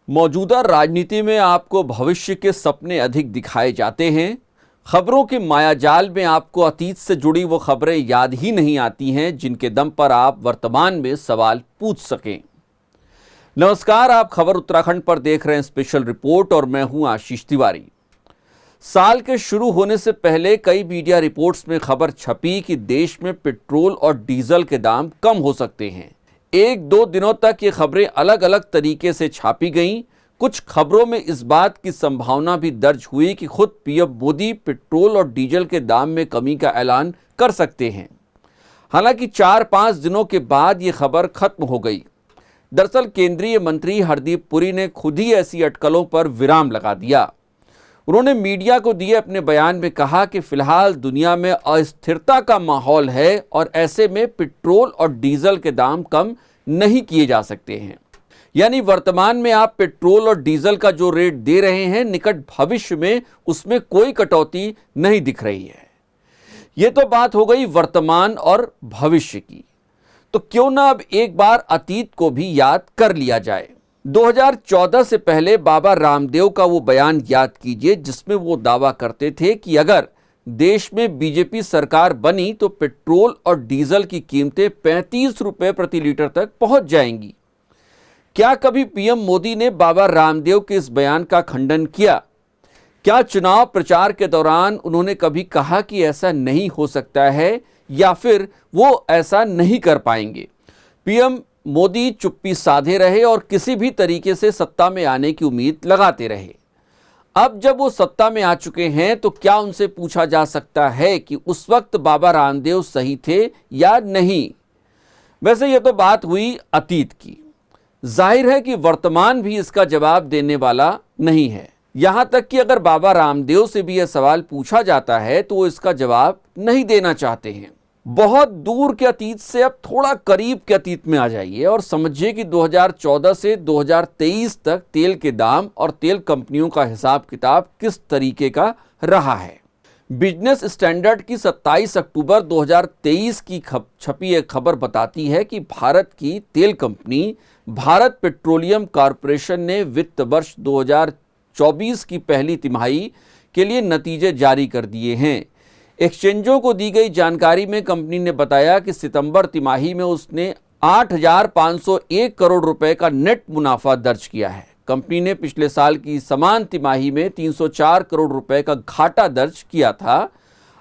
मौजूदा राजनीति में आपको भविष्य के सपने अधिक दिखाए जाते हैं। खबरों के मायाजाल में आपको अतीत से जुड़ी वो खबरें याद ही नहीं आती हैं जिनके दम पर आप वर्तमान में सवाल पूछ सकें। नमस्कार, आप खबर उत्तराखंड पर देख रहे हैं स्पेशल रिपोर्ट और मैं हूं आशीष तिवारी। साल के शुरू होने से पहले कई मीडिया रिपोर्ट्स में खबर छपी कि देश में पेट्रोल और डीजल के दाम कम हो सकते हैं। एक दो दिनों तक ये खबरें अलग अलग तरीके से छापी गईं। कुछ खबरों में इस बात की संभावना भी दर्ज हुई कि खुद पीएम मोदी पेट्रोल और डीजल के दाम में कमी का ऐलान कर सकते हैं। हालांकि 4-5 दिनों के बाद ये खबर खत्म हो गई। दरअसल केंद्रीय मंत्री हरदीप पुरी ने खुद ही ऐसी अटकलों पर विराम लगा दिया। उन्होंने मीडिया को दिए अपने बयान में कहा कि फिलहाल दुनिया में अस्थिरता का माहौल है और ऐसे में पेट्रोल और डीजल के दाम कम नहीं किए जा सकते हैं। यानी वर्तमान में आप पेट्रोल और डीजल का जो रेट दे रहे हैं, निकट भविष्य में उसमें कोई कटौती नहीं दिख रही है। ये तो बात हो गई वर्तमान और भविष्य की, तो क्यों ना अब एक बार अतीत को भी याद कर लिया जाए। 2014 से पहले बाबा रामदेव का वो बयान याद कीजिए जिसमें वो दावा करते थे कि अगर देश में बीजेपी सरकार बनी तो पेट्रोल और डीजल की कीमतें 35 रुपए प्रति लीटर तक पहुंच जाएंगी। क्या कभी पीएम मोदी ने बाबा रामदेव के इस बयान का खंडन किया? क्या चुनाव प्रचार के दौरान उन्होंने कभी कहा कि ऐसा नहीं हो सकता है या फिर वो ऐसा नहीं कर पाएंगे? पीएम मोदी चुप्पी साधे रहे और किसी भी तरीके से सत्ता में आने की उम्मीद लगाते रहे। अब जब वो सत्ता में आ चुके हैं तो क्या उनसे पूछा जा सकता है कि उस वक्त बाबा रामदेव सही थे या नहीं? वैसे ये तो बात हुई अतीत की। जाहिर है कि वर्तमान भी इसका जवाब देने वाला नहीं है। यहां तक कि अगर बाबा रामदेव से भी यह सवाल पूछा जाता है तो वो इसका जवाब नहीं देना चाहते हैं। बहुत दूर के अतीत से अब थोड़ा करीब के अतीत में आ जाइए और समझिए कि 2014 से 2023 तक तेल के दाम और तेल कंपनियों का हिसाब किताब किस तरीके का रहा है। बिजनेस स्टैंडर्ड की 27 अक्टूबर 2023 की छपी एक खबर बताती है कि भारत की तेल कंपनी भारत पेट्रोलियम कॉरपोरेशन ने वित्त वर्ष 2024 की पहली तिमाही के लिए नतीजे जारी कर दिए हैं। एक्सचेंजों को दी गई जानकारी में कंपनी ने बताया कि सितंबर तिमाही में उसने 8,501 करोड़ रुपए का नेट मुनाफा दर्ज किया है। कंपनी ने पिछले साल की समान तिमाही में 304 करोड़ रुपए का घाटा दर्ज किया था।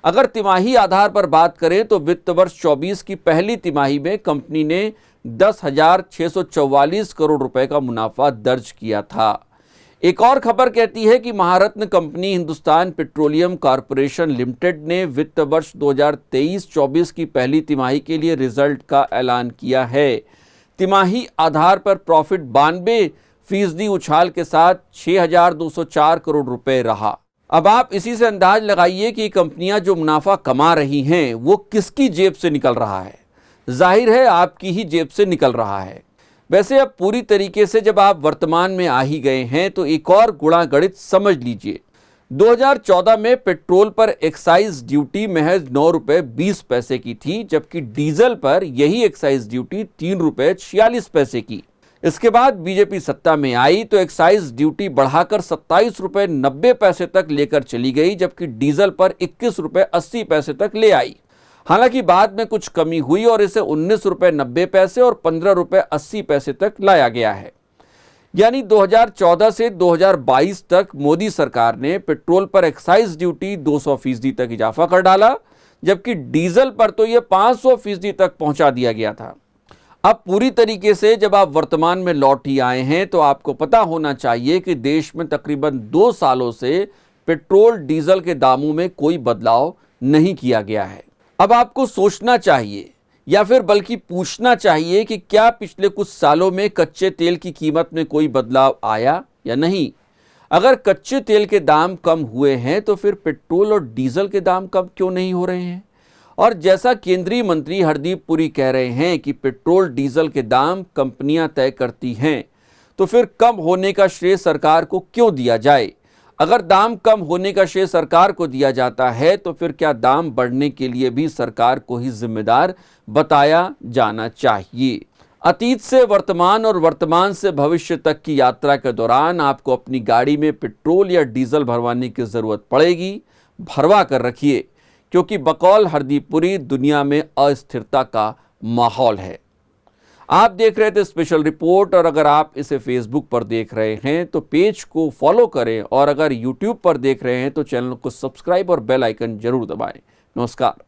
अगर तिमाही आधार पर बात करें तो वित्त वर्ष 24 की पहली तिमाही में कंपनी ने 10,644 करोड़ रुपए का मुनाफा दर्ज किया था। एक और खबर कहती है कि Maharatna company Hindustan Petroleum Corporation Limited ने वित्त वर्ष 2023-24 की पहली तिमाही के लिए रिजल्ट का ऐलान किया है। तिमाही आधार पर प्रॉफिट 92% उछाल के साथ 6,204 करोड़ रुपए रहा। अब आप इसी से अंदाज लगाइए कि कंपनियां जो मुनाफा कमा रही हैं वो किसकी जेब से निकल रहा है। जाहिर है आपकी ही जेब से निकल रहा है। वैसे अब पूरी तरीके से जब आप वर्तमान में आ ही गए हैं तो एक और गुणा गणित समझ लीजिए। 2014 में पेट्रोल पर एक्साइज ड्यूटी महज 9 रुपए 20 पैसे की थी, जबकि डीजल पर यही एक्साइज ड्यूटी 3 रुपए 46 पैसे की। इसके बाद बीजेपी सत्ता में आई तो एक्साइज ड्यूटी बढ़ाकर 27 रुपए 90 पैसे तक लेकर चली गई, जबकि डीजल पर 21 रुपए 80 पैसे तक ले आई। हालांकि बाद में कुछ कमी हुई और इसे 19 रुपए 90 पैसे और 15 रुपए 80 पैसे तक लाया गया है। यानी 2014 से 2022 तक मोदी सरकार ने पेट्रोल पर एक्साइज ड्यूटी 200% तक इजाफा कर डाला, जबकि डीजल पर तो यह 500% तक पहुंचा दिया गया था। अब पूरी तरीके से जब आप वर्तमान में लौट ही आए हैं तो आपको पता होना चाहिए कि देश में तकरीबन 2 सालों से पेट्रोल डीजल के दामों में कोई बदलाव नहीं किया गया है। अब आपको सोचना चाहिए या फिर बल्कि पूछना चाहिए कि क्या पिछले कुछ सालों में कच्चे तेल की कीमत में कोई बदलाव आया या नहीं। अगर कच्चे तेल के दाम कम हुए हैं तो फिर पेट्रोल और डीजल के दाम कम क्यों नहीं हो रहे हैं? और जैसा केंद्रीय मंत्री हरदीप पुरी कह रहे हैं कि पेट्रोल डीजल के दाम कंपनियां तय करती हैं, तो फिर कम होने का श्रेय सरकार को क्यों दिया जाए? अगर दाम कम होने का श्रेय सरकार को दिया जाता है तो फिर क्या दाम बढ़ने के लिए भी सरकार को ही जिम्मेदार बताया जाना चाहिए? अतीत से वर्तमान और वर्तमान से भविष्य तक की यात्रा के दौरान आपको अपनी गाड़ी में पेट्रोल या डीजल भरवाने की ज़रूरत पड़ेगी। भरवा कर रखिए, क्योंकि बकौल हरदीप पुरी दुनिया में अस्थिरता का माहौल है। आप देख रहे थे स्पेशल रिपोर्ट, और अगर आप इसे फेसबुक पर देख रहे हैं तो पेज को फॉलो करें, और अगर यूट्यूब पर देख रहे हैं तो चैनल को सब्सक्राइब और बेल आइकन जरूर दबाएं। नमस्कार।